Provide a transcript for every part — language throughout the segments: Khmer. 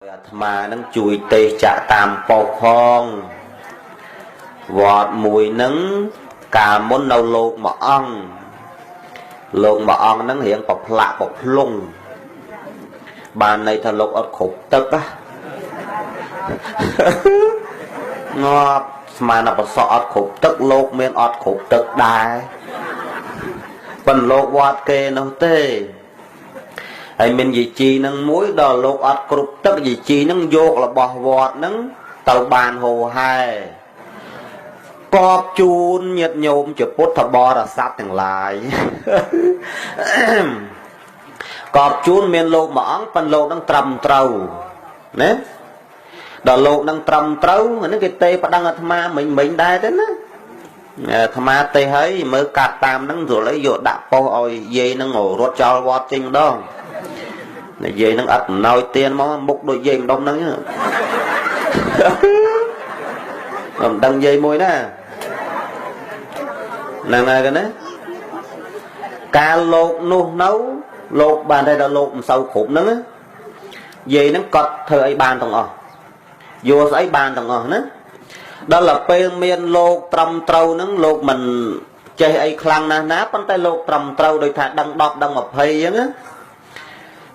អាត្មានឹងជួយទេសចាក់តាមប៉ុស្តិ៍ផងវត្តមួយនឹងកាលមុននៅលោកមួយអង្គហ្នឹងរៀងប្រផ្លាក់ប្រផ្លុងបានន័យថាលោកអត់គ្រប់ទឹកងាប់ស្មានតែប្រសក់អត់គ្រប់ទឹកលោកមានអត់គ្រប់ទឹកដែរប៉ុន្តែលោកវត្តគេនោះទេហើយមានយីជីនឹងមួយដល់លោកអត់គ្រប់ទឹកយីជីនឹងយករបស់វត្តនឹងទៅបានហូរហែកបជូនញាតិញោមជាពុទ្ធបរិស័ទទាំងឡាយកបជូនមានលោកមួយអង្គប៉ុន្តែលោកនឹងត្រឹមត្រូវណាដល់លោកនឹងត្រឹមត្រូវនេះគេទេប្តឹងអាត្មាមិញដែរទេណាអាត្មាទេហើយមើលកាត់តាមនឹងស្រួលអីយកដាក់ប៉ុស្តិ៍ឲ្យយាយនឹងរត់ចោលវត្តចេញម្ដងនិយាយនឹងអត់អំណោយទៀនមកមុខដូចយាយម្ដុំហ្នឹងមិនដឹងយាយមួយណាហ្នឹងហើយណាកាលលោកនោះនៅលោកបានតែដល់លោកមិនសូវគ្រប់ហ្នឹងយាយហ្នឹងកត់ធ្វើអីបានទាំងអស់យកស្អីបានទាំងអស់ណាដល់ទៅពេលមានលោកត្រឹមត្រូវហ្នឹងលោកមិនចេះអីខ្លាំងណាស់ណាប៉ុន្តែលោកត្រឹមត្រូវដោយថាដឹង10ដឹង20អញ្ចឹងណា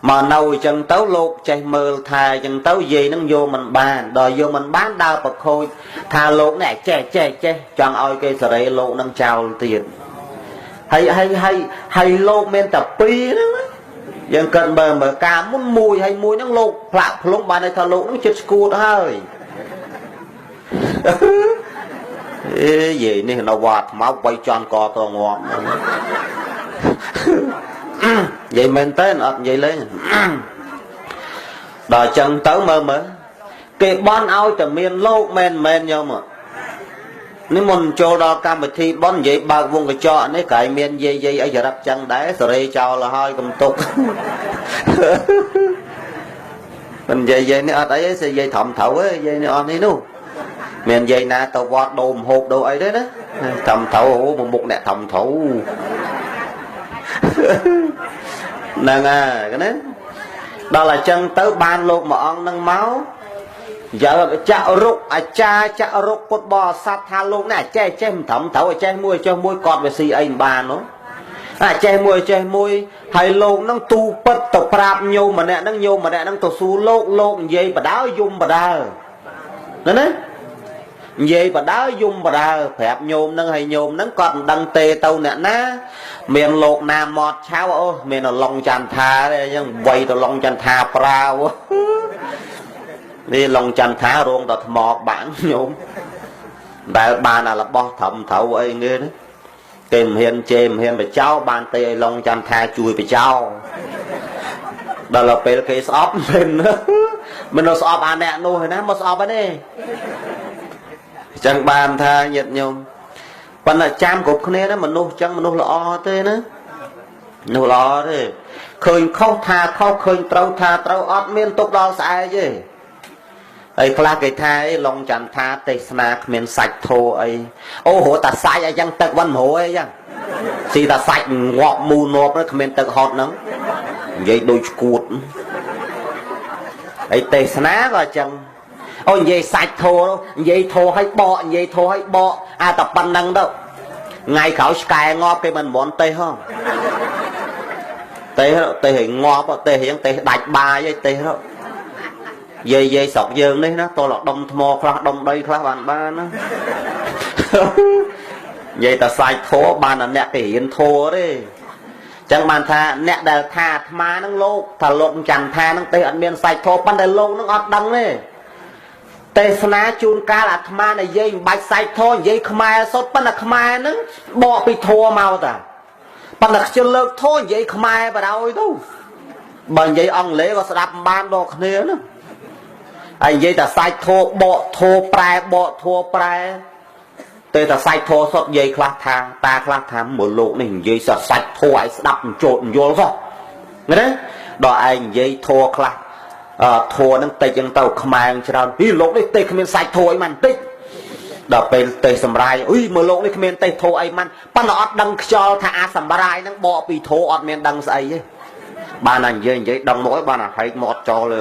មកនៅអញ្ចឹងទៅលោកចេះមើលថែអញ្ចឹងទៅយាយនឹងយកមិនបានដល់យកមិនបានដើរប្រខូចថាលោកនេះចេះចង់ឲ្យគេសេរីលោកនឹងចោលទៀតហើយលោកមានតែពីរហ្នឹងយើងគិតមើលការមុនមួយហើយមួយហ្នឹងលោកផ្លាក់ផ្លុំបានន័យថាលោកនឹងចិត្តស្គួតហើយយាយនេះនៅវត្តមកបីចន់កត្រងងាប់និយាយមែនតើអត់និយាយលេងដល់ចឹងទៅមើលគេបន់ឲ្យតែមានលោកមែនញោមនេះមុនចូលដល់កម្មវិធីបន់និយាយបើកវងកញ្ចក់នេះក្រែងមានយាយអីចរិតចឹងដែរសេរីចោលហើយកុំទុកមិននិយាយនេះអត់អីទេយាយធំត្រូវទេយាយនេះអត់នេះនោះមានយាយណាទៅវត្តដូរមហូបដូរអីទេណាធំត្រូវមកមុខអ្នកធំត្រូវហ្នឹងហើយណាដល់អញ្ចឹងទៅបានលោកមួយអង្គនឹងមកយកចាក់រុកអាចារ្យចាក់រុកពុទ្ធបរិស័ទថាលោកនេះចេះមិនត្រឹមត្រូវចេះមួយគាត់វាស៊ីអីមិនបាននោះចេះមួយហើយលោកនឹងទូពិតទៅប្រាប់ញោមម្នាក់ហ្នឹងទៅសួរលោកនិយាយបដើយំបដើណានិយាយបដើយំបដើប្រាប់ញោមហ្នឹងហើយញោមហ្នឹងគាត់មិនដឹងទេទៅអ្នកណាមានលោកណាមកឆៅអូមានឡុងចន្ទថាទេអញ្ចឹងវៃទៅឡុងចន្ទថាប្រាវនេះឡុងចន្ទថារងដល់ថ្មបាក់ញោមដែលបានអារបស់ត្រឹមត្រូវអីងើណាគេមិនហ៊ានជេរមិនហ៊ានបចោបានទេឲ្យឡុងចន្ទថាជួយបចោដល់ពេលគេស្អប់មិនស្អប់អាអ្នកនោះឯណាមកស្អប់ឯនេះអញ្ចឹងបានថាញាតិញោមប៉ុន្តែចាំគ្រប់គ្នាណាមនុស្សអញ្ចឹងមនុស្សល្អទេណាមនុស្សល្អទេឃើញខុសថាខុសឃើញត្រូវថាត្រូវអត់មានទុកដល់ស្អែកទេហើយខ្លះគេថាអីឡុងចន្ទថាទេសនាគ្មានសាច់ធោអីអូរត់តែសាច់អីចឹងទឹកមិនរួយអីចឹងស៊ីតែសាច់ងាប់មូនប់នោះគ្មានទឹកហត់ហ្នឹងនិយាយដូចឈួតហើយទេសនាក៏អញ្ចឹងអូនិយាយសាច់ធោនិយាយធោឲ្យបកអាតែប៉ុណ្្នឹងទៅថ្ងៃក្រោយឆ្កែងាប់គេមិនមន់ទេហងទេឲ្យងាប់ទេរៀងទេដាច់បាយឯទេយាយស្រុកយើងនេះណាតលដុំថ្មខ្លះដុំដីខ្លះបានណានិយាយតែសាច់ធោបានតែអ្នកគេរៀនធោទេចឹងបានថាអ្នកដែលថាអាត្មាហ្នឹងលោកថាលោកច័ន្ទថាហ្នឹងទេអត់មានសាច់ធោប៉ុន្តែលោកហ្នឹងអត់ដឹងទេទេសនាជួនកាលអាត្មានិយាយមិនបាច់សាច់ធោនិយាយខ្មែរសុទ្ធប៉ុន្តែខ្មែរហ្នឹងបកពីធោមកតាប៉ុន្តែខ្ញុំលើកធោនិយាយខ្មែរបដ ாய் ទៅបើនិយាយអង់គ្លេសក៏ស្ដាប់មិនបានដល់គ្នាណាហើយនិយាយតែសាច់ធោបកធោប្រែបកធោប្រែតែសាច់ធោសុទ្ធនិយាយខ្លះថាតាខ្លះថាមើលលោកនេះនិយាយសាច់ធោឲ្យស្ដាប់បញ្ចូលយល់សោះណាដល់ឯងនិយាយធោខ្លះធัวនឹងតិចចឹងទៅខ្មែរច្រើនពីលោកនេះទេគ្មានសាច់ធัวអីមិនតិចដល់ពេលទេសម្រាយអុយមើលលោកនេះគ្មានទេធัวអីមិនប៉ុន្តែអត់ដឹងខ្យល់ថាអាសម្រាយហ្នឹងបកពីធัวអត់មានដឹងស្អីទេបានតែនិយាយដឹងមកឲ្យបានតែហែកមកអត់ចោលទេ